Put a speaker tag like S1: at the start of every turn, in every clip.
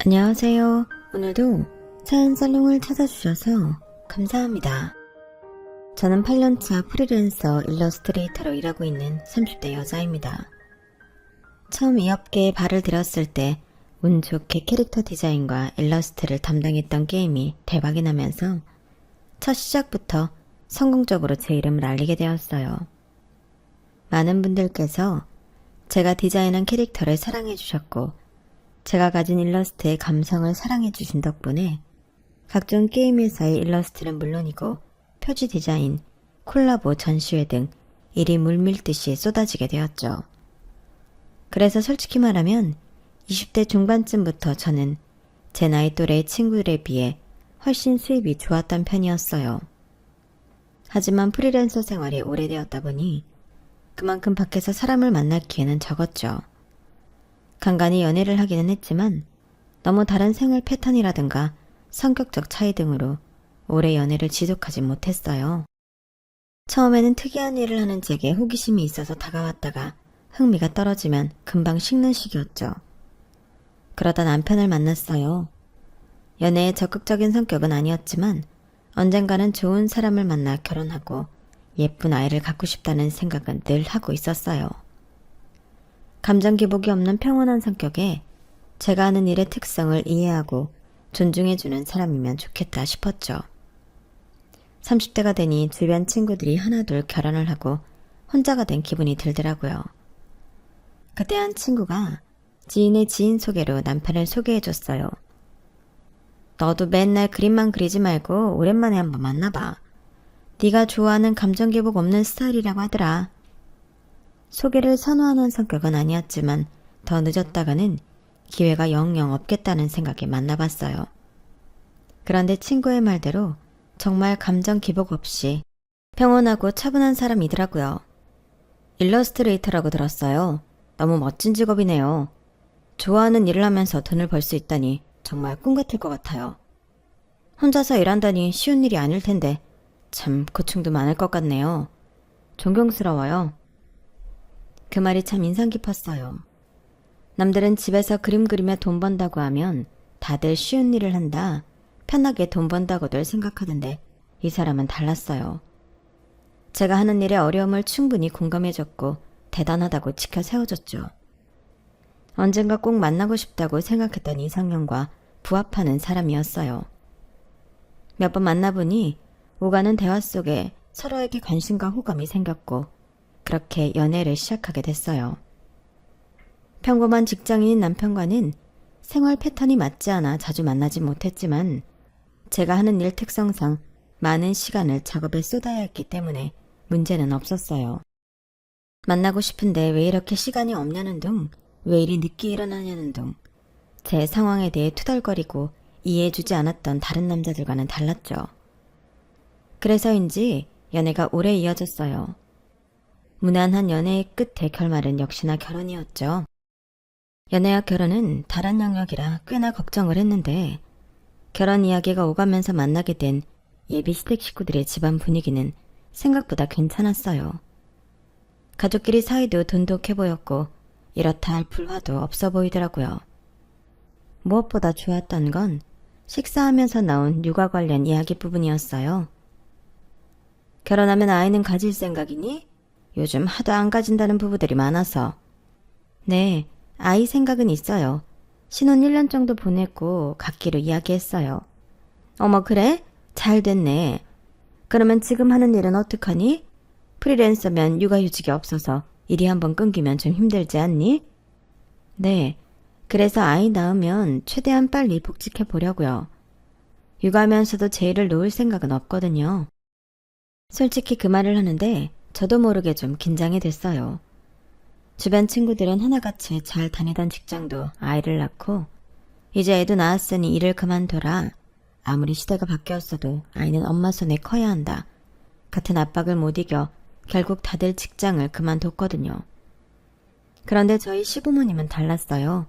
S1: 안녕하세요. 오늘도 사연살롱을 찾아주셔서 감사합니다. 저는 8년차 프리랜서 일러스트레이터로 일하고 있는 30대 여자입니다. 처음 이 업계에 발을 들였을 때 운 좋게 캐릭터 디자인과 일러스트를 담당했던 게임이 대박이 나면서 첫 시작부터 성공적으로 제 이름을 알리게 되었어요. 많은 분들께서 제가 디자인한 캐릭터를 사랑해 주셨고 제가 가진 일러스트의 감성을 사랑해 주신 덕분에 각종 게임에서의 일러스트는 물론이고 표지 디자인, 콜라보 전시회 등 일이 물밀듯이 쏟아지게 되었죠. 그래서 솔직히 말하면 20대 중반쯤부터 저는 제 나이 또래의 친구들에 비해 훨씬 수입이 좋았던 편이었어요. 하지만 프리랜서 생활이 오래되었다 보니 그만큼 밖에서 사람을 만날 기회는 적었죠. 간간히 연애를 하기는 했지만 너무 다른 생활 패턴이라든가 성격적 차이 등으로 오래 연애를 지속하지 못했어요. 처음에는 특이한 일을 하는 제게 호기심이 있어서 다가왔다가 흥미가 떨어지면 금방 식는 시기였죠. 그러다 남편을 만났어요. 연애에 적극적인 성격은 아니었지만 언젠가는 좋은 사람을 만나 결혼하고 예쁜 아이를 갖고 싶다는 생각은 늘 하고 있었어요. 감정 기복이 없는 평온한 성격에 제가 하는 일의 특성을 이해하고 존중해주는 사람이면 좋겠다 싶었죠. 30대가 되니 주변 친구들이 하나둘 결혼을 하고 혼자가 된 기분이 들더라고요. 그때 한 친구가 지인의 지인 소개로 남편을 소개해줬어요. 너도 맨날 그림만 그리지 말고 오랜만에 한번 만나봐. 네가 좋아하는 감정 기복 없는 스타일이라고 하더라. 소개를 선호하는 성격은 아니었지만 더 늦었다가는 기회가 영영 없겠다는 생각에 만나봤어요. 그런데 친구의 말대로 정말 감정 기복 없이 평온하고 차분한 사람이더라고요. 일러스트레이터라고 들었어요. 너무 멋진 직업이네요. 좋아하는 일을 하면서 돈을 벌 수 있다니 정말 꿈 같을 것 같아요. 혼자서 일한다니 쉬운 일이 아닐 텐데 참 고충도 많을 것 같네요. 존경스러워요. 그 말이 참 인상 깊었어요. 남들은 집에서 그림 그리며 돈 번다고 하면 다들 쉬운 일을 한다, 편하게 돈 번다고들 생각하던데 이 사람은 달랐어요. 제가 하는 일의 어려움을 충분히 공감해줬고 대단하다고 지켜 세워줬죠. 언젠가 꼭 만나고 싶다고 생각했던 이상형과 부합하는 사람이었어요. 몇 번 만나보니 오가는 대화 속에 서로에게 관심과 호감이 생겼고 그렇게 연애를 시작하게 됐어요. 평범한 직장인인 남편과는 생활 패턴이 맞지 않아 자주 만나지 못했지만 제가 하는 일 특성상 많은 시간을 작업에 쏟아야 했기 때문에 문제는 없었어요. 만나고 싶은데 왜 이렇게 시간이 없냐는 둥, 왜 이리 늦게 일어나냐는 둥, 제 상황에 대해 투덜거리고 이해해주지 않았던 다른 남자들과는 달랐죠. 그래서인지 연애가 오래 이어졌어요. 무난한 연애의 끝의 결말은 역시나 결혼이었죠. 연애와 결혼은 다른 영역이라 꽤나 걱정을 했는데 결혼 이야기가 오가면서 만나게 된 예비 시댁 식구들의 집안 분위기는 생각보다 괜찮았어요. 가족끼리 사이도 돈독해 보였고 이렇다 할 불화도 없어 보이더라고요. 무엇보다 좋았던 건 식사하면서 나온 육아 관련 이야기 부분이었어요. 결혼하면 아이는 가질 생각이니? 요즘 하도 안 가진다는 부부들이 많아서. 네, 아이 생각은 있어요. 신혼 1년 정도 보냈고 갖기로 이야기했어요. 어머 그래? 잘 됐네. 그러면 지금 하는 일은 어떡하니? 프리랜서면 육아휴직이 없어서 일이 한번 끊기면 좀 힘들지 않니? 네, 그래서 아이 낳으면 최대한 빨리 복직해 보려고요. 육아하면서도 제 일을 놓을 생각은 없거든요. 솔직히 그 말을 하는데 저도 모르게 좀 긴장이 됐어요. 주변 친구들은 하나같이 잘 다니던 직장도 아이를 낳고 이제 애도 낳았으니 일을 그만둬라. 아무리 시대가 바뀌었어도 아이는 엄마 손에 커야 한다. 같은 압박을 못 이겨 결국 다들 직장을 그만뒀거든요. 그런데 저희 시부모님은 달랐어요.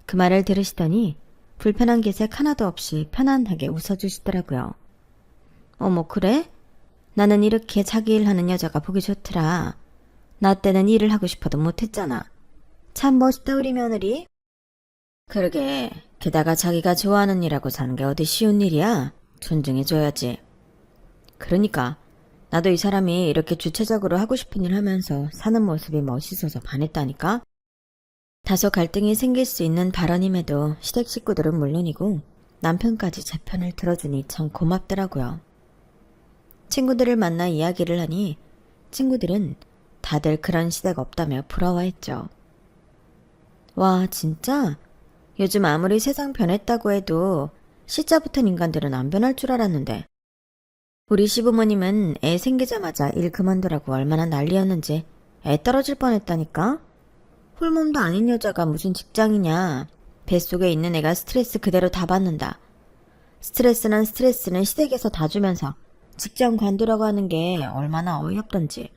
S1: 그 말을 들으시더니 불편한 기색 하나도 없이 편안하게 웃어주시더라고요. 어머 그래? 나는 이렇게 자기 일하는 여자가 보기 좋더라. 나 때는 일을 하고 싶어도 못했잖아. 참 멋있다 우리 며느리. 그러게 게다가 자기가 좋아하는 일하고 사는 게 어디 쉬운 일이야? 존중해줘야지. 그러니까 나도 이 사람이 이렇게 주체적으로 하고 싶은 일 하면서 사는 모습이 멋있어서 반했다니까? 다소 갈등이 생길 수 있는 발언임에도 시댁 식구들은 물론이고 남편까지 제 편을 들어주니 참 고맙더라고요. 친구들을 만나 이야기를 하니 친구들은 다들 그런 시댁 없다며 부러워했죠. 와, 진짜? 요즘 아무리 세상 변했다고 해도 시자 붙은 인간들은 안 변할 줄 알았는데. 우리 시부모님은 애 생기자마자 일 그만두라고 얼마나 난리였는지 애 떨어질 뻔했다니까? 홀몸도 아닌 여자가 무슨 직장이냐. 뱃속에 있는 애가 스트레스 그대로 다 받는다. 스트레스는 시댁에서 다 주면서 직장 관두라고 하는 게 얼마나 어이없던지.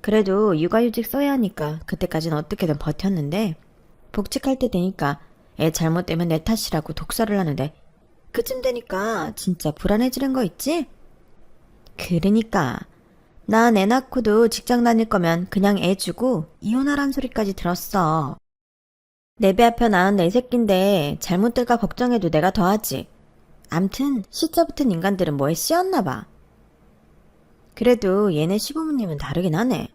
S1: 그래도 육아휴직 써야 하니까 그때까진 어떻게든 버텼는데 복직할 때 되니까 애 잘못되면 내 탓이라고 독설을 하는데 그쯤 되니까 진짜 불안해지는 거 있지? 그러니까 나 애 낳고도 직장 다닐 거면 그냥 애 주고 이혼하란 소리까지 들었어. 내 배 아파 낳은 내 새끼인데 잘못될까 걱정해도 내가 더하지. 암튼 시자 붙은 인간들은 뭐에 씌었나 봐. 그래도 얘네 시부모님은 다르긴 하네.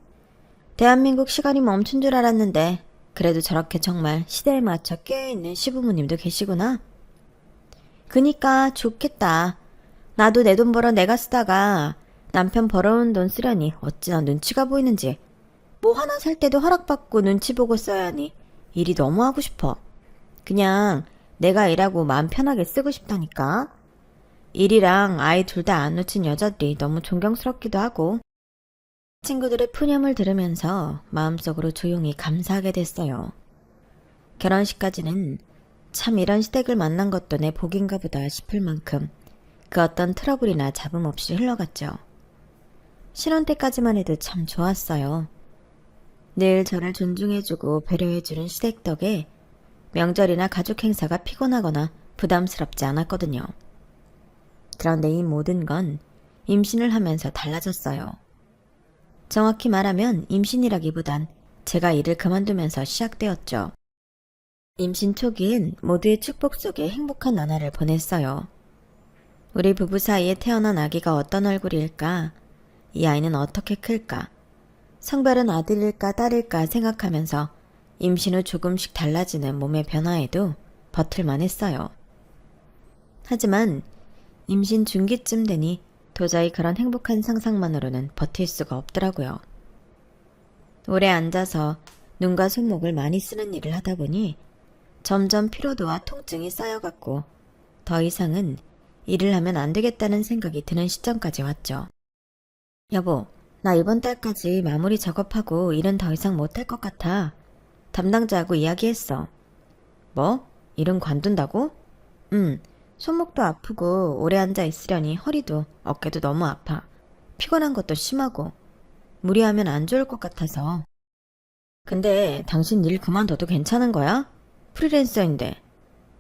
S1: 대한민국 시간이 멈춘 줄 알았는데 그래도 저렇게 정말 시대에 맞춰 깨어있는 시부모님도 계시구나. 그니까 좋겠다. 나도 내 돈 벌어 내가 쓰다가 남편 벌어온 돈 쓰려니 어찌나 눈치가 보이는지. 뭐 하나 살 때도 허락받고 눈치 보고 써야 하니 일이 너무 하고 싶어. 그냥 내가 일하고 마음 편하게 쓰고 싶다니까. 일이랑 아이 둘 다 안 놓친 여자들이 너무 존경스럽기도 하고. 친구들의 푸념을 들으면서 마음속으로 조용히 감사하게 됐어요. 결혼식까지는 참 이런 시댁을 만난 것도 내 복인가 보다 싶을 만큼 그 어떤 트러블이나 잡음 없이 흘러갔죠. 신혼 때까지만 해도 참 좋았어요. 늘 저를 존중해주고 배려해주는 시댁 덕에 명절이나 가족 행사가 피곤하거나 부담스럽지 않았거든요. 그런데 이 모든 건 임신을 하면서 달라졌어요. 정확히 말하면 임신이라기보단 제가 일을 그만두면서 시작되었죠. 임신 초기엔 모두의 축복 속에 행복한 나날을 보냈어요. 우리 부부 사이에 태어난 아기가 어떤 얼굴일까? 이 아이는 어떻게 클까? 성별은 아들일까 딸일까 생각하면서 임신 후 조금씩 달라지는 몸의 변화에도 버틸만 했어요. 하지만 임신 중기쯤 되니 도저히 그런 행복한 상상만으로는 버틸 수가 없더라고요. 오래 앉아서 눈과 손목을 많이 쓰는 일을 하다 보니 점점 피로도와 통증이 쌓여갔고 더 이상은 일을 하면 안 되겠다는 생각이 드는 시점까지 왔죠. 여보, 나 이번 달까지 마무리 작업하고 일은 더 이상 못할 것 같아. 담당자하고 이야기했어. 뭐? 일은 관둔다고? 손목도 아프고 오래 앉아 있으려니 허리도 어깨도 너무 아파. 피곤한 것도 심하고 무리하면 안 좋을 것 같아서. 근데 당신 일 그만둬도 괜찮은 거야? 프리랜서인데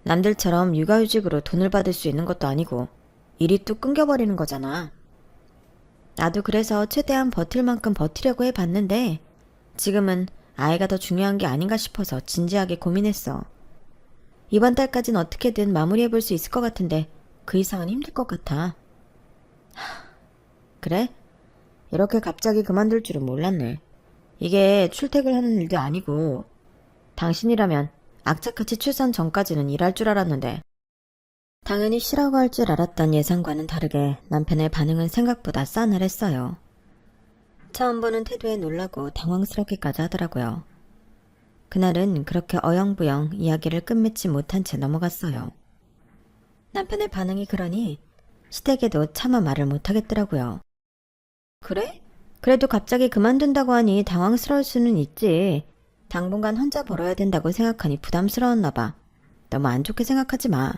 S1: 남들처럼 육아휴직으로 돈을 받을 수 있는 것도 아니고 일이 뚝 끊겨버리는 거잖아. 나도 그래서 최대한 버틸 만큼 버티려고 해봤는데 지금은 아이가 더 중요한 게 아닌가 싶어서 진지하게 고민했어. 이번 달까진 어떻게든 마무리해볼 수 있을 것 같은데 그 이상은 힘들 것 같아. 그래? 이렇게 갑자기 그만둘 줄은 몰랐네. 이게 출퇴근하는 일도 아니고 당신이라면 악착같이 출산 전까지는 일할 줄 알았는데. 당연히 쉬라고 할 줄 알았던 예상과는 다르게 남편의 반응은 생각보다 싸늘했어요. 처음 보는 태도에 놀라고 당황스럽기까지 하더라고요. 그날은 그렇게 어영부영 이야기를 끝맺지 못한 채 넘어갔어요. 남편의 반응이 그러니 시댁에도 차마 말을 못하겠더라고요. 그래? 그래도 갑자기 그만둔다고 하니 당황스러울 수는 있지. 당분간 혼자 벌어야 된다고 생각하니 부담스러웠나 봐. 너무 안 좋게 생각하지 마.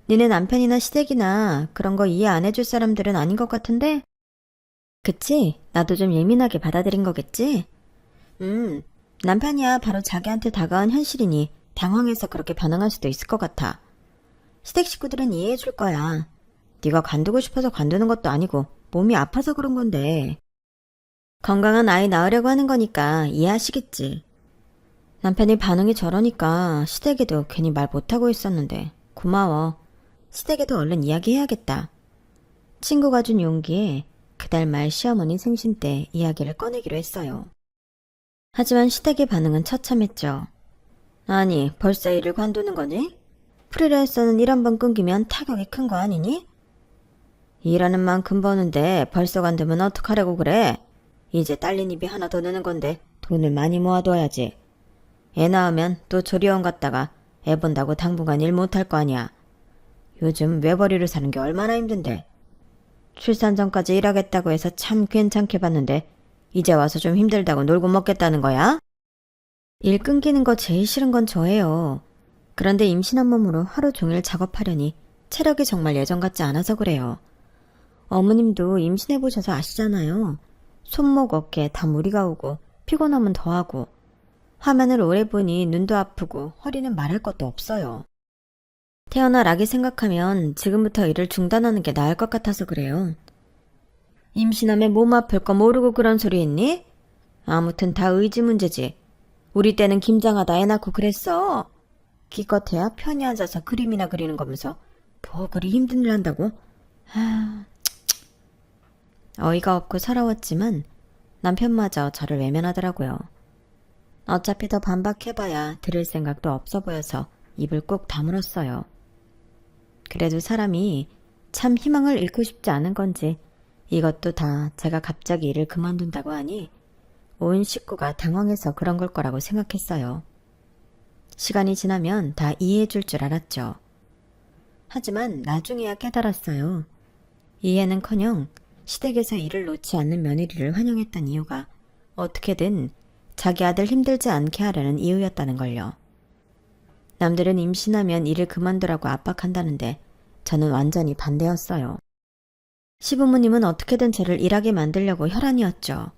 S1: 니네 남편이나 시댁이나 그런 거 이해 안 해줄 사람들은 아닌 것 같은데? 그치? 나도 좀 예민하게 받아들인 거겠지? 남편이야 바로 자기한테 다가온 현실이니 당황해서 그렇게 반응할 수도 있을 것 같아. 시댁 식구들은 이해해줄 거야. 네가 관두고 싶어서 관두는 것도 아니고 몸이 아파서 그런 건데. 건강한 아이 낳으려고 하는 거니까 이해하시겠지. 남편이 반응이 저러니까 시댁에도 괜히 말 못하고 있었는데 고마워. 시댁에도 얼른 이야기해야겠다. 친구가 준 용기에 그달 말 시어머니 생신 때 이야기를 꺼내기로 했어요. 하지만 시댁의 반응은 처참했죠. 아니, 벌써 일을 관두는 거니? 프리랜서는 일 한 번 끊기면 타격이 큰 거 아니니? 일하는 만큼 버는데 벌써 관두면 어떡하려고 그래? 이제 딸린 입이 하나 더 느는 건데 돈을 많이 모아둬야지. 애 낳으면 또 조리원 갔다가 애 본다고 당분간 일 못할 거 아니야. 요즘 외벌이로 사는 게 얼마나 힘든데. 출산 전까지 일하겠다고 해서 참 괜찮게 봤는데 이제 와서 좀 힘들다고 놀고 먹겠다는 거야? 일 끊기는 거 제일 싫은 건 저예요. 그런데 임신한 몸으로 하루 종일 작업하려니 체력이 정말 예전 같지 않아서 그래요. 어머님도 임신해보셔서 아시잖아요. 손목 어깨 다 무리가 오고 피곤하면 더하고 화면을 오래 보니 눈도 아프고 허리는 말할 것도 없어요. 태어날 아기 생각하면 지금부터 일을 중단하는 게 나을 것 같아서 그래요. 임신하면 몸 아플 거 모르고 그런 소리 했니? 아무튼 다 의지 문제지. 우리 때는 김장하다 애 낳고 그랬어. 기껏해야 편히 앉아서 그림이나 그리는 거면서 뭐 그리 힘든 일 한다고? 어이가 없고 서러웠지만 남편마저 저를 외면하더라고요. 어차피 더 반박해봐야 들을 생각도 없어 보여서 입을 꼭 다물었어요. 그래도 사람이 참 희망을 잃고 싶지 않은 건지 이것도 다 제가 갑자기 일을 그만둔다고 하니 온 식구가 당황해서 그런 걸 거라고 생각했어요. 시간이 지나면 다 이해해 줄 줄 알았죠. 하지만 나중에야 깨달았어요. 이해는커녕 시댁에서 일을 놓지 않는 며느리를 환영했던 이유가 어떻게든 자기 아들 힘들지 않게 하려는 이유였다는 걸요. 남들은 임신하면 일을 그만두라고 압박한다는데 저는 완전히 반대였어요. 시부모님은 어떻게든 저를 일하게 만들려고 혈안이었죠.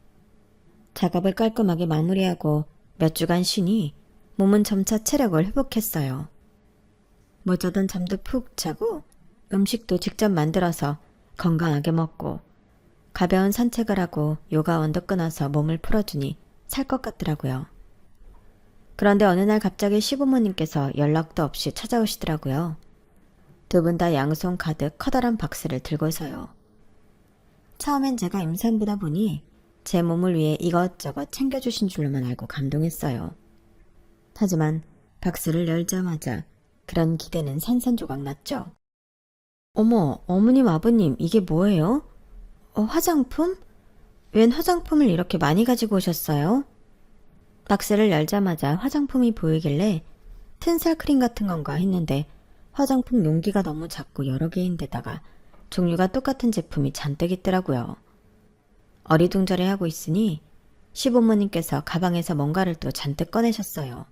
S1: 작업을 깔끔하게 마무리하고 몇 주간 쉬니 몸은 점차 체력을 회복했어요. 모자던 잠도 푹 자고 음식도 직접 만들어서 건강하게 먹고 가벼운 산책을 하고 요가원도 끊어서 몸을 풀어주니 살 것 같더라고요. 그런데 어느 날 갑자기 시부모님께서 연락도 없이 찾아오시더라고요. 두 분 다 양손 가득 커다란 박스를 들고서요. 처음엔 제가 임산부다 보니 제 몸을 위해 이것저것 챙겨주신 줄로만 알고 감동했어요. 하지만 박스를 열자마자 그런 기대는 산산조각 났죠. 어머, 어머님, 아버님, 이게 뭐예요? 화장품? 웬 화장품을 이렇게 많이 가지고 오셨어요? 박스를 열자마자 화장품이 보이길래 튼살 크림 같은 건가 했는데 화장품 용기가 너무 작고 여러 개인데다가 종류가 똑같은 제품이 잔뜩 있더라고요. 어리둥절해하고 있으니 시부모님께서 가방에서 뭔가를 또 잔뜩 꺼내셨어요.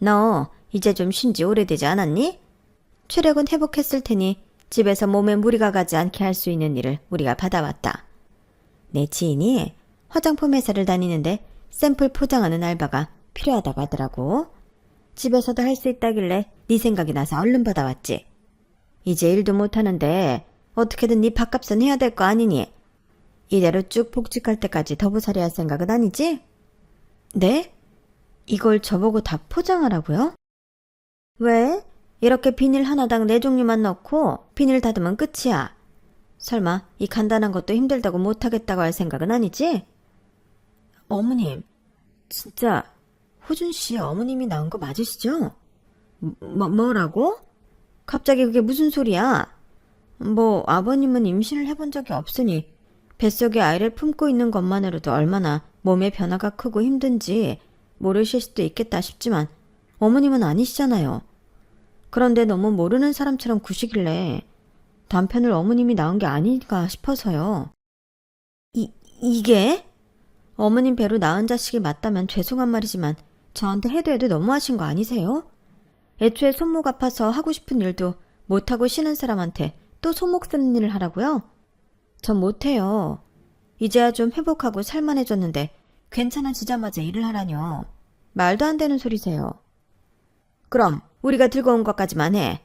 S1: 너 이제 좀 쉰 지 오래되지 않았니? 체력은 회복했을 테니 집에서 몸에 무리가 가지 않게 할 수 있는 일을 우리가 받아왔다. 내 지인이 화장품 회사를 다니는데 샘플 포장하는 알바가 필요하다고 하더라고. 집에서도 할 수 있다길래 네 생각이 나서 얼른 받아왔지. 이제 일도 못하는데 어떻게든 네 밥값은 해야 될 거 아니니? 이대로 쭉 복직할 때까지 더부살이 할 생각은 아니지? 네? 이걸 저보고 다 포장하라고요? 왜? 이렇게 비닐 하나당 4종류만 넣고 비닐 닫으면 끝이야. 설마 이 간단한 것도 힘들다고 못하겠다고 할 생각은 아니지? 어머님, 진짜 호준씨 어머님이 낳은 거 맞으시죠? 뭐라고? 갑자기 그게 무슨 소리야? 뭐 아버님은 임신을 해본 적이 없으니 뱃속에 아이를 품고 있는 것만으로도 얼마나 몸의 변화가 크고 힘든지 모르실 수도 있겠다 싶지만 어머님은 아니시잖아요. 그런데 너무 모르는 사람처럼 구시길래 남편을 어머님이 낳은 게 아닌가 싶어서요. 이게? 어머님 배로 낳은 자식이 맞다면 죄송한 말이지만 저한테 해도 너무하신 거 아니세요? 애초에 손목 아파서 하고 싶은 일도 못하고 쉬는 사람한테 또 손목 쓰는 일을 하라고요? 전 못해요. 이제야 좀 회복하고 살만해졌는데 괜찮아지자마자 일을 하라뇨. 말도 안 되는 소리세요. 그럼 우리가 들고 온 것까지만 해.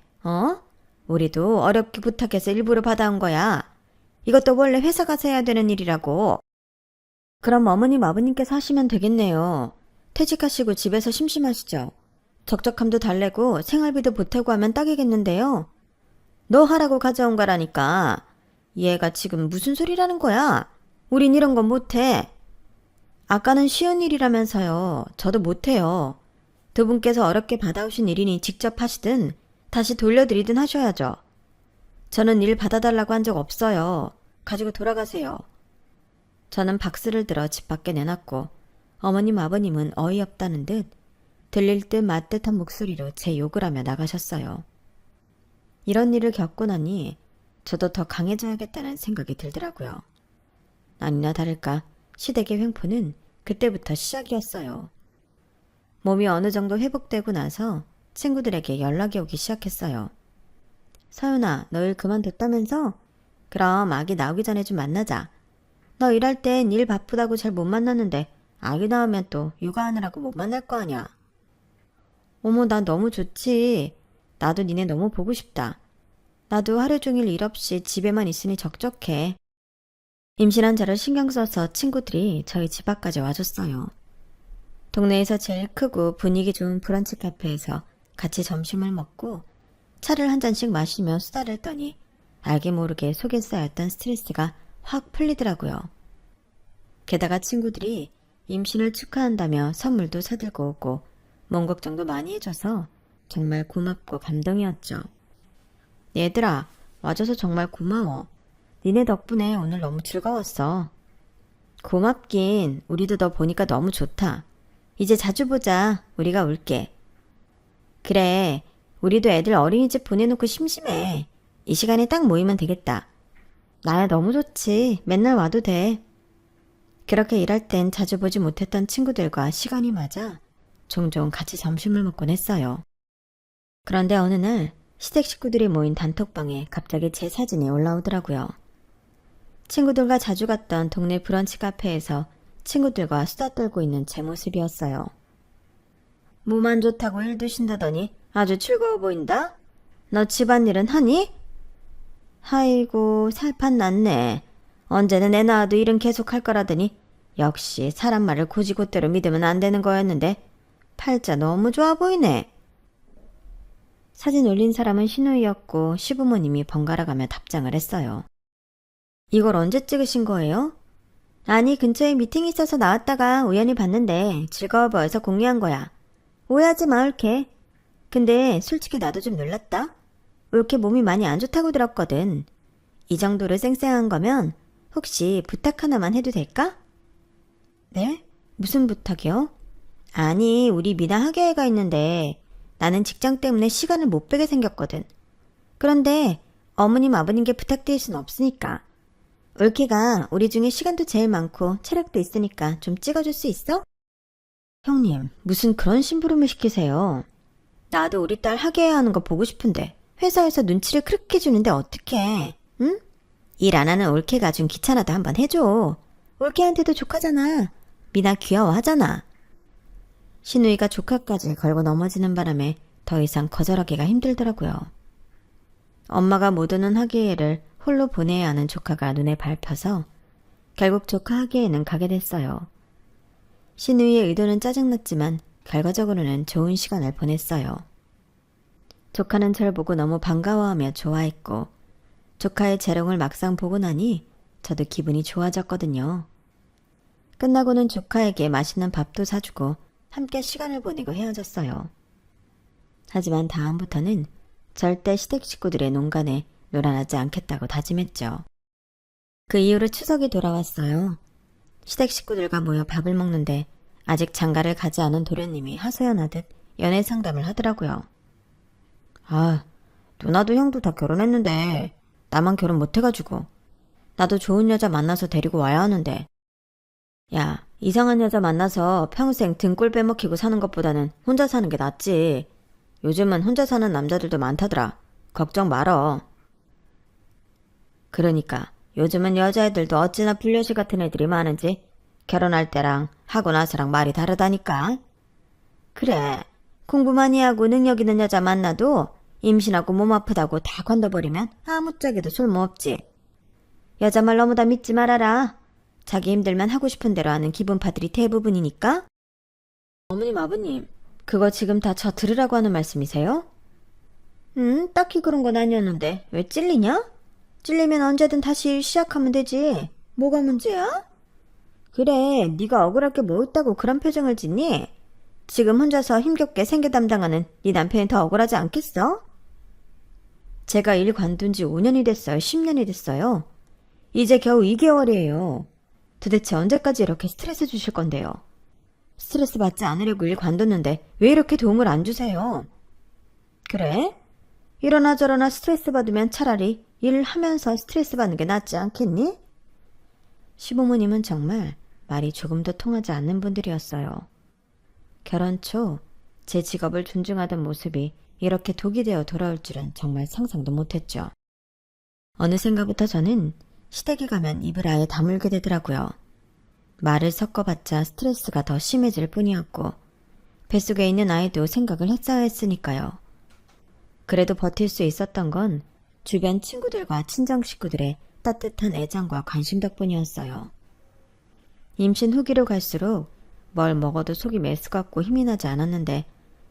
S1: 우리도 어렵게 부탁해서 일부러 받아온 거야. 이것도 원래 회사 가서 해야 되는 일이라고. 그럼 어머님, 아버님께서 하시면 되겠네요. 퇴직하시고 집에서 심심하시죠? 적적함도 달래고 생활비도 보태고 하면 딱이겠는데요. 너 하라고 가져온 거라니까. 얘가 지금 무슨 소리라는 거야? 우린 이런 건 못해. 아까는 쉬운 일이라면서요. 저도 못해요. 두 분께서 어렵게 받아오신 일이니 직접 하시든 다시 돌려드리든 하셔야죠. 저는 일 받아달라고 한 적 없어요. 가지고 돌아가세요. 저는 박스를 들어 집 밖에 내놨고 어머님 아버님은 어이없다는 듯 들릴 듯 맞듯한 목소리로 제 욕을 하며 나가셨어요. 이런 일을 겪고 나니 저도 더 강해져야겠다는 생각이 들더라고요. 아니나 다를까 시댁의 횡포는 그때부터 시작이었어요. 몸이 어느 정도 회복되고 나서 친구들에게 연락이 오기 시작했어요. 서윤아, 너 일 그만뒀다면서? 그럼 아기 나오기 전에 좀 만나자. 너 일할 땐 일 바쁘다고 잘 못 만났는데 아기 나오면 또 육아하느라고 못 만날 거 아냐. 어머, 난 너무 좋지. 나도 니네 너무 보고 싶다. 나도 하루 종일 일 없이 집에만 있으니 적적해. 임신한 저를 신경 써서 친구들이 저희 집 앞까지 와줬어요. 동네에서 제일 크고 분위기 좋은 브런치 카페에서 같이 점심을 먹고 차를 한 잔씩 마시며 수다를 떠니 알게 모르게 속에 쌓였던 스트레스가 확 풀리더라고요. 게다가 친구들이 임신을 축하한다며 선물도 사들고 오고 몸 걱정도 많이 해줘서 정말 고맙고 감동이었죠. 얘들아, 와줘서 정말 고마워. 니네 덕분에 오늘 너무 즐거웠어. 고맙긴. 우리도 너 보니까 너무 좋다. 이제 자주 보자. 우리가 올게. 그래, 우리도 애들 어린이집 보내놓고 심심해. 이 시간에 딱 모이면 되겠다. 나야 너무 좋지. 맨날 와도 돼. 그렇게 일할 땐 자주 보지 못했던 친구들과 시간이 맞아 종종 같이 점심을 먹곤 했어요. 그런데 어느 날 시댁 식구들이 모인 단톡방에 갑자기 제 사진이 올라오더라고요. 친구들과 자주 갔던 동네 브런치 카페에서 친구들과 수다 떨고 있는 제 모습이었어요. 몸 안 좋다고 일 드신다더니 아주 즐거워 보인다? 너 집안일은 하니? 아이고, 살판 났네. 언제는 애 낳아도 일은 계속 할 거라더니 역시 사람 말을 고지고대로 믿으면 안 되는 거였는데 팔자 너무 좋아 보이네. 사진 올린 사람은 신우이였고 시부모님이 번갈아가며 답장을 했어요. 이걸 언제 찍으신 거예요? 아니, 근처에 미팅이 있어서 나왔다가 우연히 봤는데 즐거워 보여서 공유한 거야. 오해하지 마, 올케. 근데 솔직히 나도 좀 놀랐다. 올케 몸이 많이 안 좋다고 들었거든. 이 정도로 쌩쌩한 거면 혹시 부탁 하나만 해도 될까? 네? 무슨 부탁이요? 아니, 우리 미나 학예회가 있는데 나는 직장 때문에 시간을 못 빼게 생겼거든. 그런데 어머님 아버님께 부탁드릴 순 없으니까. 올케가 우리 중에 시간도 제일 많고 체력도 있으니까 좀 찍어줄 수 있어? 형님, 무슨 그런 심부름을 시키세요? 나도 우리 딸 학예회 하는 거 보고 싶은데 회사에서 눈치를 그렇게 주는데 어떡해, 응? 일 안 하는 올케가 좀 귀찮아도 한번 해줘. 올케한테도 조카잖아. 미나 귀여워하잖아. 신우이가 조카까지 걸고 넘어지는 바람에 더 이상 거절하기가 힘들더라고요. 엄마가 못 오는 학예회를 홀로 보내야 하는 조카가 눈에 밟혀서 결국 조카 학예회는 가게 됐어요. 신우이의 의도는 짜증났지만 결과적으로는 좋은 시간을 보냈어요. 조카는 절 보고 너무 반가워하며 좋아했고 조카의 재롱을 막상 보고 나니 저도 기분이 좋아졌거든요. 끝나고는 조카에게 맛있는 밥도 사주고 함께 시간을 보내고 헤어졌어요. 하지만 다음부터는 절대 시댁 식구들의 농간에 놀아나지 않겠다고 다짐했죠. 그 이후로 추석이 돌아왔어요. 시댁 식구들과 모여 밥을 먹는데 아직 장가를 가지 않은 도련님이 하소연하듯 연애 상담을 하더라고요. 아, 누나도 형도 다 결혼했는데 나만 결혼 못해가지고 나도 좋은 여자 만나서 데리고 와야 하는데. 야, 이상한 여자 만나서 평생 등골 빼먹히고 사는 것보다는 혼자 사는 게 낫지. 요즘은 혼자 사는 남자들도 많다더라. 걱정 말어. 그러니까 요즘은 여자애들도 어찌나 불려시 같은 애들이 많은지 결혼할 때랑 하고 나서랑 말이 다르다니까. 그래, 공부 많이 하고 능력 있는 여자 만나도 임신하고 몸 아프다고 다 건너버리면 아무짝에도 쓸모없지. 여자 말 너무 다 믿지 말아라. 자기 힘들면 하고 싶은 대로 하는 기분파들이 대부분이니까. 어머님, 아버님, 그거 지금 다 저 들으라고 하는 말씀이세요? 딱히 그런 건 아니었는데 왜 찔리냐? 찔리면 언제든 다시 시작하면 되지. 뭐가 문제야? 그래, 네가 억울할 게 뭐 있다고 그런 표정을 짓니? 지금 혼자서 힘겹게 생계 담당하는 네 남편이 더 억울하지 않겠어? 제가 일 관둔 지 5년이 됐어요. 10년이 됐어요. 이제 겨우 2개월이에요. 도대체 언제까지 이렇게 스트레스 주실 건데요? 스트레스 받지 않으려고 일 관뒀는데 왜 이렇게 도움을 안 주세요? 그래? 이러나 저러나 스트레스 받으면 차라리 일을 하면서 스트레스 받는 게 낫지 않겠니? 시부모님은 정말 말이 조금도 통하지 않는 분들이었어요. 결혼 초 제 직업을 존중하던 모습이 이렇게 독이 되어 돌아올 줄은 정말 상상도 못했죠. 어느샌가부터 저는 시댁에 가면 입을 아예 다물게 되더라고요. 말을 섞어봤자 스트레스가 더 심해질 뿐이었고 뱃속에 있는 아이도 생각을 했어야 했으니까요. 그래도 버틸 수 있었던 건 주변 친구들과 친정 식구들의 따뜻한 애정과 관심 덕분이었어요. 임신 후기로 갈수록 뭘 먹어도 속이 메스껍고 힘이 나지 않았는데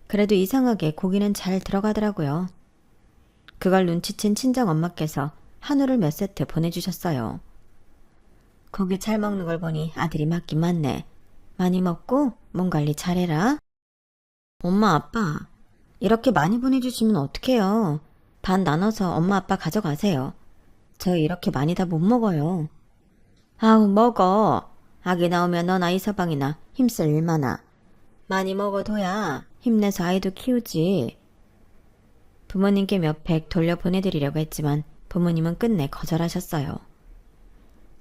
S1: 그래도 이상하게 고기는 잘 들어가더라고요. 그걸 눈치챈 친정 엄마께서 한우를 몇 세트 보내주셨어요. 고기 잘 먹는 걸 보니 아들이 맞긴 맞네. 많이 먹고 몸 관리 잘해라. 엄마, 아빠, 이렇게 많이 보내주시면 어떡해요. 반 나눠서 엄마, 아빠 가져가세요. 저 이렇게 많이 다 못 먹어요. 아우, 먹어. 아기 나오면 넌 아이 서방이나 힘쓸 일 많아. 많이 먹어둬야 힘내서 아이도 키우지. 부모님께 몇 팩 돌려보내드리려고 했지만 부모님은 끝내 거절하셨어요.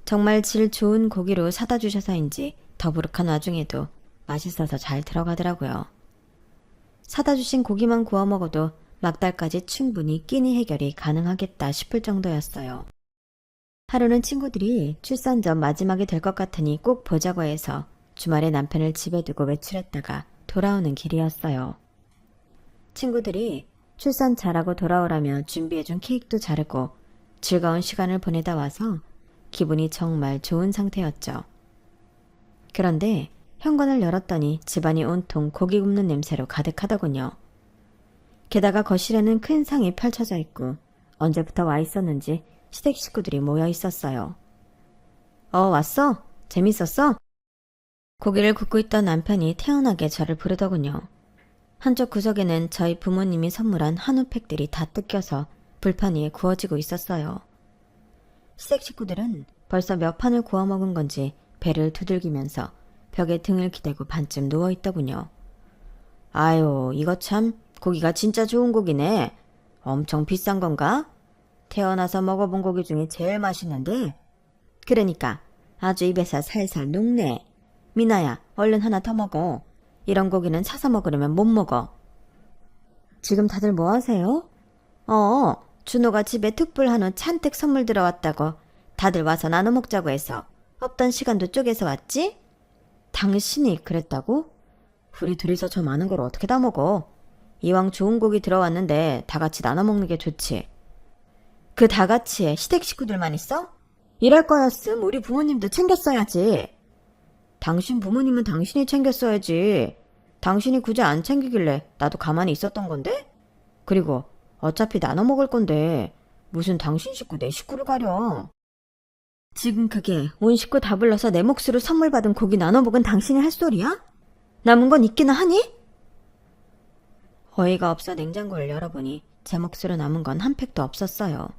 S1: 정말 질 좋은 고기로 사다 주셔서인지 더부룩한 와중에도 맛있어서 잘 들어가더라고요. 사다 주신 고기만 구워 먹어도 막달까지 충분히 끼니 해결이 가능하겠다 싶을 정도였어요. 하루는 친구들이 출산 전 마지막이 될 것 같으니 꼭 보자고 해서 주말에 남편을 집에 두고 외출했다가 돌아오는 길이었어요. 친구들이 출산 잘하고 돌아오라며 준비해준 케이크도 자르고 즐거운 시간을 보내다 와서 기분이 정말 좋은 상태였죠. 그런데 현관을 열었더니 집안이 온통 고기 굽는 냄새로 가득하더군요. 게다가 거실에는 큰 상이 펼쳐져 있고 언제부터 와 있었는지 시댁 식구들이 모여 있었어요. 왔어? 재밌었어? 고기를 굽고 있던 남편이 태연하게 저를 부르더군요. 한쪽 구석에는 저희 부모님이 선물한 한우팩들이 다 뜯겨서 불판 위에 구워지고 있었어요. 시댁 식구들은 벌써 몇 판을 구워 먹은 건지 배를 두들기면서 벽에 등을 기대고 반쯤 누워있더군요. 아유, 이거 참 고기가 진짜 좋은 고기네. 엄청 비싼 건가? 태어나서 먹어본 고기 중에 제일 맛있는데? 그러니까 아주 입에서 살살 녹네. 미나야, 얼른 하나 더 먹어. 이런 고기는 사서 먹으려면 못 먹어. 지금 다들 뭐 하세요? 준호가 집에 특불 한우 잔뜩 선물 들어왔다고 다들 와서 나눠 먹자고 해서 없던 시간도 쪼개서 왔지? 당신이 그랬다고? 우리 둘이서 저 많은 걸 어떻게 다 먹어? 이왕 좋은 고기 들어왔는데 다 같이 나눠 먹는 게 좋지. 그 다 같이에 시댁 식구들만 있어? 이럴 거였음 우리 부모님도 챙겼어야지. 당신 부모님은 당신이 챙겼어야지. 당신이 굳이 안 챙기길래 나도 가만히 있었던 건데? 그리고 어차피 나눠 먹을 건데 무슨 당신 식구 내 식구를 가려. 지금 그게 온 식구 다 불러서 내 몫으로 선물 받은 고기 나눠 먹은 당신이 할 소리야? 남은 건 있기나 하니? 어이가 없어 냉장고를 열어보니 제 몫으로 남은 건 한 팩도 없었어요.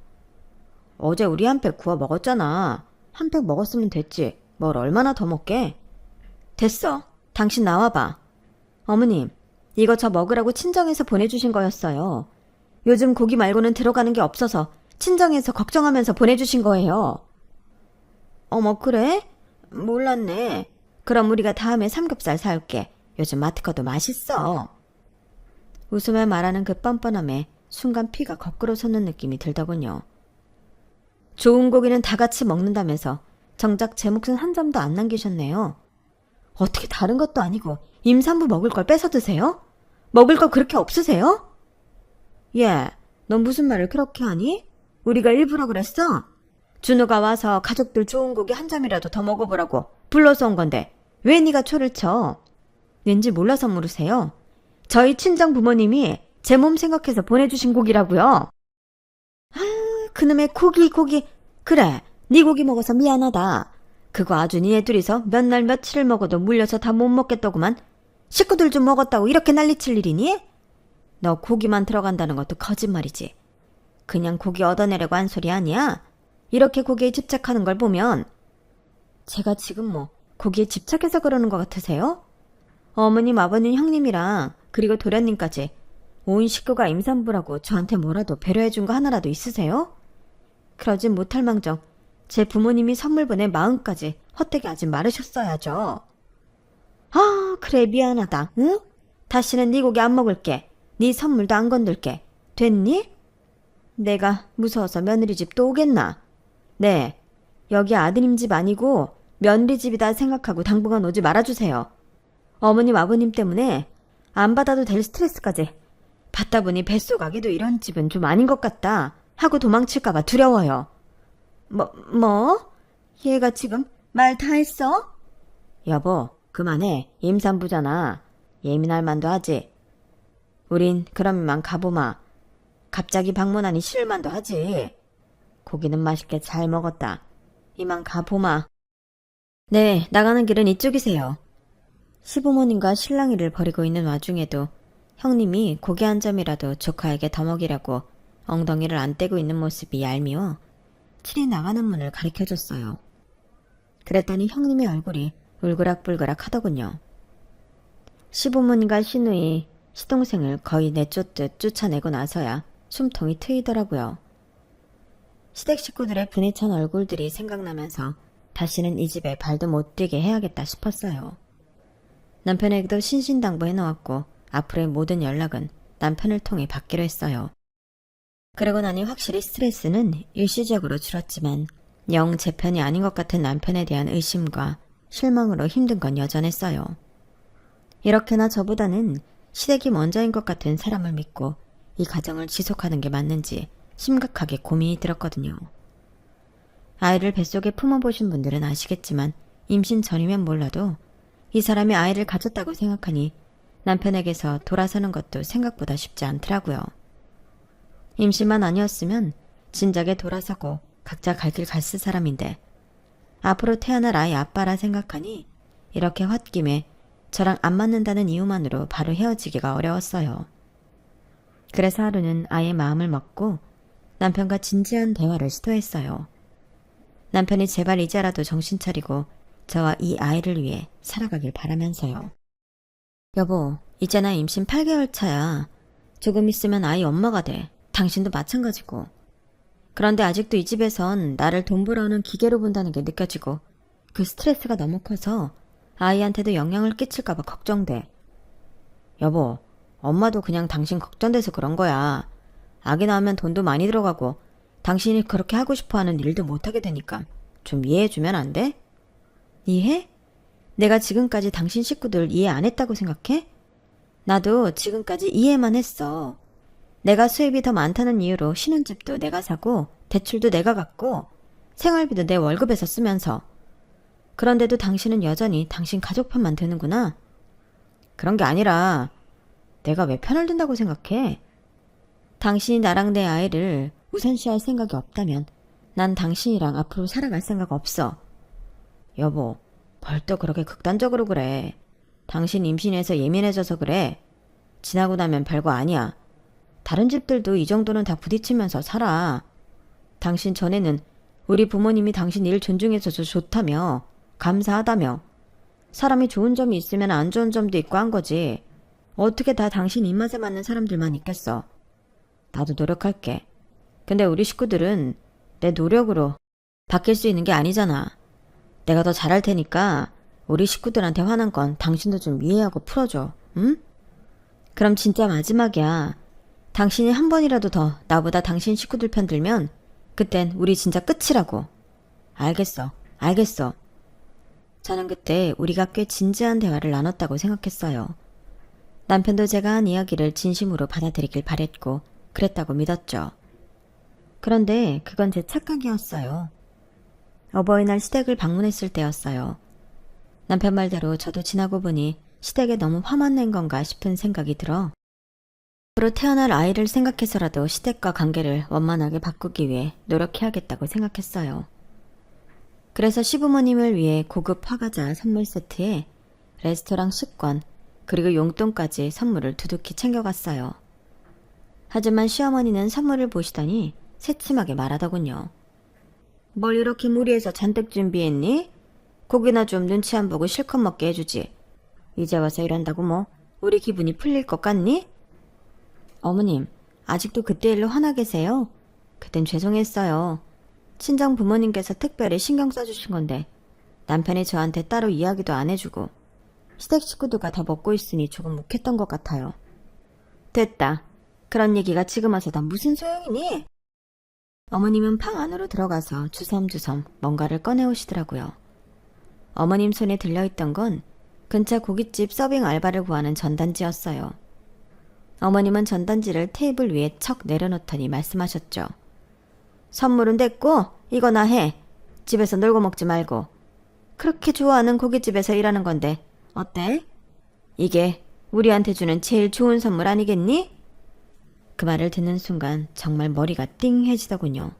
S1: 어제 우리 한 팩 구워 먹었잖아. 한 팩 먹었으면 됐지. 뭘 얼마나 더 먹게? 됐어. 당신 나와봐. 어머님, 이거 저 먹으라고 친정에서 보내주신 거였어요. 요즘 고기 말고는 들어가는 게 없어서 친정에서 걱정하면서 보내주신 거예요. 어머, 그래? 몰랐네. 그럼 우리가 다음에 삼겹살 사올게. 요즘 마트 거도 맛있어. 웃으며 말하는 그 뻔뻔함에 순간 피가 거꾸로 솟는 느낌이 들더군요. 좋은 고기는 다 같이 먹는다면서 정작 제 몫은 한 점도 안 남기셨네요. 어떻게 다른 것도 아니고 임산부 먹을 걸 뺏어 드세요? 먹을 거 그렇게 없으세요? 예, 넌 무슨 말을 그렇게 하니? 우리가 일부러 그랬어? 준우가 와서 가족들 좋은 고기 한 점이라도 더 먹어보라고 불러서 온 건데 왜 네가 초를 쳐? 왠지 몰라서 물으세요? 저희 친정 부모님이 제 몸 생각해서 보내주신 고기라고요. 아, 그놈의 고기. 그래, 네 고기 먹어서 미안하다. 그거 아주 니네 둘이서 몇 날 며칠을 먹어도 물려서 다 못 먹겠더구만. 식구들 좀 먹었다고 이렇게 난리칠 일이니? 너 고기만 들어간다는 것도 거짓말이지. 그냥 고기 얻어내려고 한 소리 아니야? 이렇게 고기에 집착하는 걸 보면. 제가 지금 뭐 고기에 집착해서 그러는 것 같으세요? 어머님, 아버님, 형님이랑 그리고 도련님까지 온 식구가 임산부라고 저한테 뭐라도 배려해준 거 하나라도 있으세요? 그러진 못할 망정 제 부모님이 선물 보낸 마음까지 헛되게 하지 말으셨어야죠. 아, 그래, 미안하다. 응? 다시는 네 고기 안 먹을게. 네 선물도 안 건들게. 됐니? 내가 무서워서 며느리 집 또 오겠나? 네, 여기 아드님 집 아니고 며느리 집이다 생각하고 당분간 오지 말아주세요. 어머님, 아버님 때문에 안 받아도 될 스트레스까지 받다 보니 뱃속아기도 이런 집은 좀 아닌 것 같다 하고 도망칠까봐 두려워요. 뭐? 얘가 지금 말 다 했어? 여보, 그만해. 임산부잖아. 예민할 만도 하지. 우린 그럼 이만 가보마. 갑자기 방문하니 싫을 만도 하지. 고기는 맛있게 잘 먹었다. 이만 가보마. 네, 나가는 길은 이쪽이세요. 시부모님과 실랑이를 벌이고 있는 와중에도 형님이 고기 한 점이라도 조카에게 더 먹이려고 엉덩이를 안 떼고 있는 모습이 얄미워 친히 나가는 문을 가리켜줬어요. 그랬더니 형님의 얼굴이 울그락불그락 하더군요. 시부모님과 시누이, 시동생을 거의 내쫓듯 쫓아내고 나서야 숨통이 트이더라고요. 시댁 식구들의 분이 찬 얼굴들이 생각나면서 다시는 이 집에 발도 못 뛰게 해야겠다 싶었어요. 남편에게도 신신당부해놓았고 앞으로의 모든 연락은 남편을 통해 받기로 했어요. 그러고 나니 확실히 스트레스는 일시적으로 줄었지만 영 제 편이 아닌 것 같은 남편에 대한 의심과 실망으로 힘든 건 여전했어요. 이렇게나 저보다는 시댁이 먼저인 것 같은 사람을 믿고 이 가정을 지속하는 게 맞는지 심각하게 고민이 들었거든요. 아이를 뱃속에 품어보신 분들은 아시겠지만 임신 전이면 몰라도 이 사람이 아이를 가졌다고 생각하니 남편에게서 돌아서는 것도 생각보다 쉽지 않더라고요. 임신만 아니었으면 진작에 돌아서고 각자 갈 길 갔을 사람인데 앞으로 태어날 아이 아빠라 생각하니 이렇게 홧김에 저랑 안 맞는다는 이유만으로 바로 헤어지기가 어려웠어요. 그래서 하루는 아이의 마음을 먹고 남편과 진지한 대화를 시도했어요. 남편이 제발 이제라도 정신 차리고 저와 이 아이를 위해 살아가길 바라면서요. 여보, 이제나 임신 8개월 차야. 조금 있으면 아이 엄마가 돼. 당신도 마찬가지고. 그런데 아직도 이 집에선 나를 돈 벌어오는 기계로 본다는 게 느껴지고 그 스트레스가 너무 커서 아이한테도 영향을 끼칠까봐 걱정돼. 여보, 엄마도 그냥 당신 걱정돼서 그런 거야. 아기 낳으면 돈도 많이 들어가고 당신이 그렇게 하고 싶어하는 일도 못하게 되니까 좀 이해해주면 안 돼? 이해? 내가 지금까지 당신 식구들 이해 안 했다고 생각해? 나도 지금까지 이해만 했어. 내가 수입이 더 많다는 이유로 신혼집도 내가 사고 대출도 내가 갚고 생활비도 내 월급에서 쓰면서. 그런데도 당신은 여전히 당신 가족 편만 드는구나. 그런 게 아니라 내가 왜 편을 든다고 생각해? 당신이 나랑 내 아이를 우선시할 생각이 없다면 난 당신이랑 앞으로 살아갈 생각 없어. 여보, 벌써 그렇게 극단적으로 그래. 당신 임신해서 예민해져서 그래. 지나고 나면 별거 아니야. 다른 집들도 이 정도는 다 부딪히면서 살아. 당신 전에는 우리 부모님이 당신 일 존중해줘서 좋다며, 감사하다며. 사람이 좋은 점이 있으면 안 좋은 점도 있고 한 거지. 어떻게 다 당신 입맛에 맞는 사람들만 있겠어. 나도 노력할게. 근데 우리 식구들은 내 노력으로 바뀔 수 있는 게 아니잖아. 내가 더 잘할 테니까 우리 식구들한테 화난 건 당신도 좀 이해하고 풀어줘. 응? 그럼 진짜 마지막이야. 당신이 한 번이라도 더 나보다 당신 식구들 편 들면 그땐 우리 진짜 끝이라고. 알겠어. 알겠어. 저는 그때 우리가 꽤 진지한 대화를 나눴다고 생각했어요. 남편도 제가 한 이야기를 진심으로 받아들이길 바랬고 그랬다고 믿었죠. 그런데 그건 제 착각이었어요. 어버이날 시댁을 방문했을 때였어요. 남편 말대로 저도 지나고 보니 시댁에 너무 화만 낸 건가 싶은 생각이 들어 앞으로 태어날 아이를 생각해서라도 시댁과 관계를 원만하게 바꾸기 위해 노력해야겠다고 생각했어요. 그래서 시부모님을 위해 고급 화과자 선물 세트에 레스토랑 식권 그리고 용돈까지 선물을 두둑히 챙겨갔어요. 하지만 시어머니는 선물을 보시더니 새침하게 말하더군요. 뭘 이렇게 무리해서 잔뜩 준비했니? 고기나 좀 눈치 안 보고 실컷 먹게 해주지. 이제 와서 이런다고 뭐 우리 기분이 풀릴 것 같니? 어머님, 아직도 그때 일로 화나 계세요? 그땐 죄송했어요. 친정 부모님께서 특별히 신경 써주신 건데 남편이 저한테 따로 이야기도 안 해주고 시댁 식구들과 더 먹고 있으니 조금 묵했던 것 같아요. 됐다. 그런 얘기가 지금 와서 다 무슨 소용이니? 어머님은 방 안으로 들어가서 주섬주섬 뭔가를 꺼내오시더라고요. 어머님 손에 들려있던 건 근처 고깃집 서빙 알바를 구하는 전단지였어요. 어머님은 전단지를 테이블 위에 척 내려놓더니 말씀하셨죠. 선물은 됐고 이거나 해. 집에서 놀고 먹지 말고. 그렇게 좋아하는 고깃집에서 일하는 건데 어때? 이게 우리한테 주는 제일 좋은 선물 아니겠니? 그 말을 듣는 순간 정말 머리가 띵해지더군요.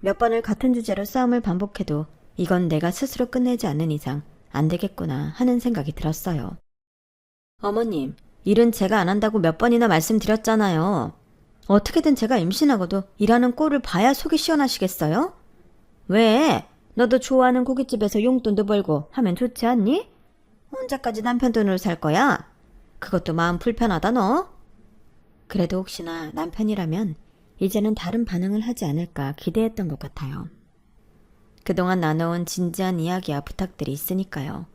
S1: 몇 번을 같은 주제로 싸움을 반복해도 이건 내가 스스로 끝내지 않는 이상 안 되겠구나 하는 생각이 들었어요. 어머님, 일은 제가 안 한다고 몇 번이나 말씀드렸잖아요. 어떻게든 제가 임신하고도 일하는 꼴을 봐야 속이 시원하시겠어요? 왜? 너도 좋아하는 고깃집에서 용돈도 벌고 하면 좋지 않니? 혼자까지 남편 돈으로 살 거야? 그것도 마음 불편하다 너? 그래도 혹시나 남편이라면 이제는 다른 반응을 하지 않을까 기대했던 것 같아요. 그동안 나눠온 진지한 이야기와 부탁들이 있으니까요.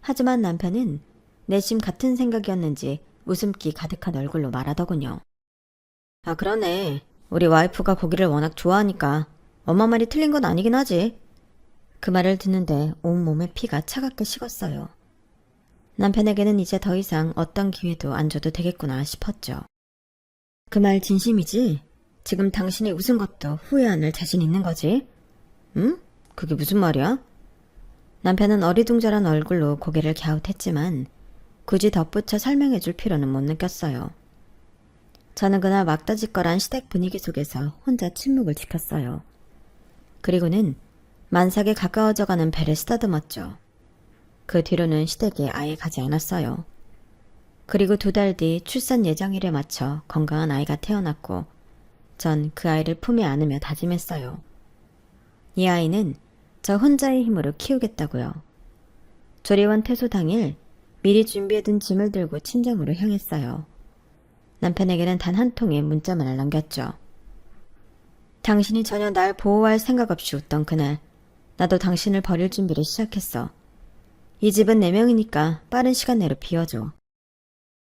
S1: 하지만 남편은 내심 같은 생각이었는지 웃음기 가득한 얼굴로 말하더군요. 아 그러네. 우리 와이프가 고기를 워낙 좋아하니까 엄마 말이 틀린 건 아니긴 하지. 그 말을 듣는데 온몸에 피가 차갑게 식었어요. 남편에게는 이제 더 이상 어떤 기회도 안 줘도 되겠구나 싶었죠. 그 말 진심이지? 지금 당신이 웃은 것도 후회 안 할 자신 있는 거지? 응? 그게 무슨 말이야? 남편은 어리둥절한 얼굴로 고개를 갸웃했지만 굳이 덧붙여 설명해 줄 필요는 못 느꼈어요. 저는 그날 막다지껄한 시댁 분위기 속에서 혼자 침묵을 지켰어요. 그리고는 만삭에 가까워져가는 배를 쓰다듬었죠. 그 뒤로는 시댁에 아예 가지 않았어요. 그리고 2달 뒤 출산 예정일에 맞춰 건강한 아이가 태어났고 전 그 아이를 품에 안으며 다짐했어요. 이 아이는 저 혼자의 힘으로 키우겠다고요. 조리원 퇴소 당일 미리 준비해둔 짐을 들고 친정으로 향했어요. 남편에게는 단 한 통의 문자만을 남겼죠. 당신이 전혀 날 보호할 생각 없이 웃던 그날 나도 당신을 버릴 준비를 시작했어. 이 집은 4명이니까 빠른 시간 내로 비워줘.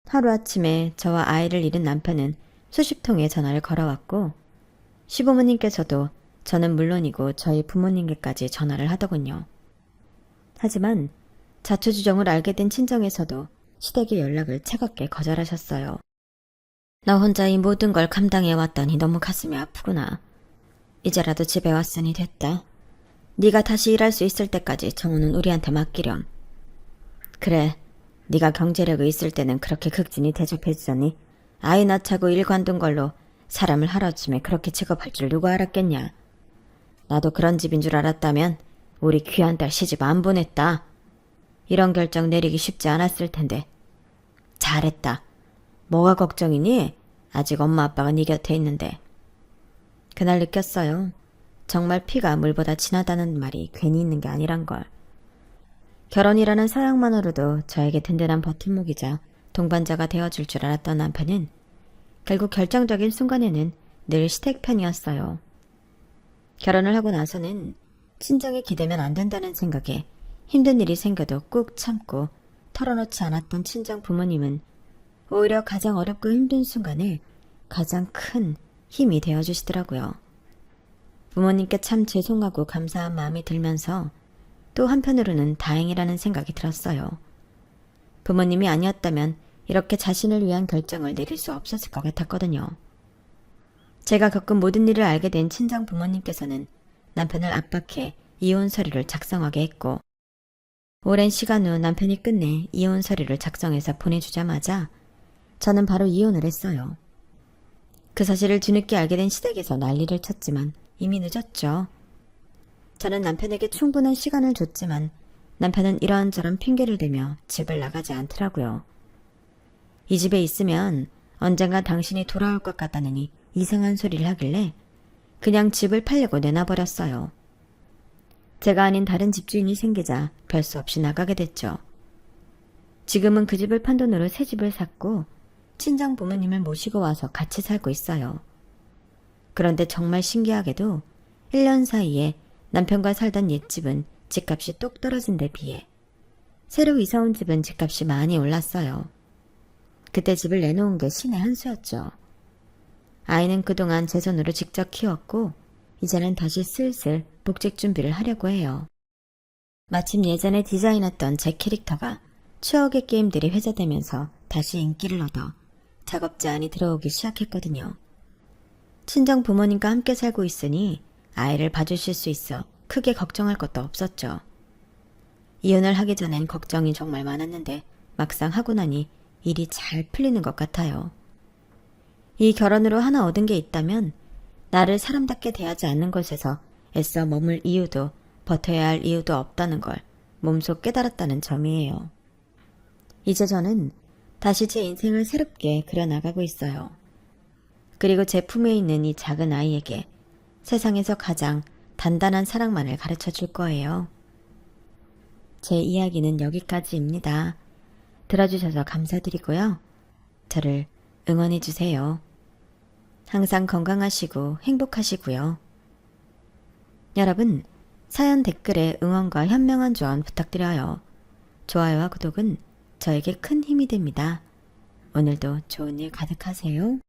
S1: 하루아침에 저와 아이를 잃은 남편은 수십 통의 전화를 걸어왔고 시부모님께서도 저는 물론이고 저희 부모님께까지 전화를 하더군요. 하지만 자초지종을 알게 된 친정에서도 시댁의 연락을 차갑게 거절하셨어요. 나 혼자 이 모든 걸 감당해왔더니 너무 가슴이 아프구나. 이제라도 집에 왔으니 됐다. 네가 다시 일할 수 있을 때까지 정우는 우리한테 맡기렴. 그래, 네가 경제력이 있을 때는 그렇게 극진히 대접해주더니 아이 낳자고 일 관둔 걸로 사람을 하루아침에 그렇게 취급할 줄 누가 알았겠냐. 나도 그런 집인 줄 알았다면 우리 귀한 딸 시집 안 보냈다. 이런 결정 내리기 쉽지 않았을 텐데. 잘했다. 뭐가 걱정이니? 아직 엄마 아빠가 네 곁에 있는데. 그날 느꼈어요. 정말 피가 물보다 진하다는 말이 괜히 있는 게 아니란 걸. 결혼이라는 사양만으로도 저에게 든든한 버팀목이자 동반자가 되어줄 줄 알았던 남편은 결국 결정적인 순간에는 늘 시댁 편이었어요. 결혼을 하고 나서는 친정에 기대면 안 된다는 생각에 힘든 일이 생겨도 꾹 참고 털어놓지 않았던 친정 부모님은 오히려 가장 어렵고 힘든 순간에 가장 큰 힘이 되어주시더라고요. 부모님께 참 죄송하고 감사한 마음이 들면서 또 한편으로는 다행이라는 생각이 들었어요. 부모님이 아니었다면 이렇게 자신을 위한 결정을 내릴 수 없었을 것 같았거든요. 제가 겪은 모든 일을 알게 된 친정 부모님께서는 남편을 압박해 이혼 서류를 작성하게 했고 오랜 시간 후 남편이 끝내 이혼 서류를 작성해서 보내주자마자 저는 바로 이혼을 했어요. 그 사실을 뒤늦게 알게 된 시댁에서 난리를 쳤지만 이미 늦었죠. 저는 남편에게 충분한 시간을 줬지만 남편은 이런저런 핑계를 대며 집을 나가지 않더라고요. 이 집에 있으면 언젠가 당신이 돌아올 것 같다느니 이상한 소리를 하길래 그냥 집을 팔려고 내놔버렸어요. 제가 아닌 다른 집주인이 생기자 별 수 없이 나가게 됐죠. 지금은 그 집을 판 돈으로 새 집을 샀고 친정 부모님을 모시고 와서 같이 살고 있어요. 그런데 정말 신기하게도 1년 사이에 남편과 살던 옛집은 집값이 똑 떨어진 데 비해 새로 이사 온 집은 집값이 많이 올랐어요. 그때 집을 내놓은 게 신의 한 수였죠. 아이는 그동안 제 손으로 직접 키웠고 이제는 다시 슬슬 복직 준비를 하려고 해요. 마침 예전에 디자인했던 제 캐릭터가 추억의 게임들이 회자되면서 다시 인기를 얻어 작업 제안이 들어오기 시작했거든요. 친정 부모님과 함께 살고 있으니 아이를 봐주실 수 있어 크게 걱정할 것도 없었죠. 이혼을 하기 전엔 걱정이 정말 많았는데 막상 하고 나니 일이 잘 풀리는 것 같아요. 이 결혼으로 하나 얻은 게 있다면 나를 사람답게 대하지 않는 곳에서 애써 머물 이유도 버텨야 할 이유도 없다는 걸 몸소 깨달았다는 점이에요. 이제 저는 다시 제 인생을 새롭게 그려나가고 있어요. 그리고 제 품에 있는 이 작은 아이에게 세상에서 가장 단단한 사랑만을 가르쳐 줄 거예요. 제 이야기는 여기까지입니다. 들어주셔서 감사드리고요. 저를 응원해 주세요. 항상 건강하시고 행복하시고요. 여러분, 사연 댓글에 응원과 현명한 조언 부탁드려요. 좋아요와 구독은 저에게 큰 힘이 됩니다. 오늘도 좋은 일 가득하세요.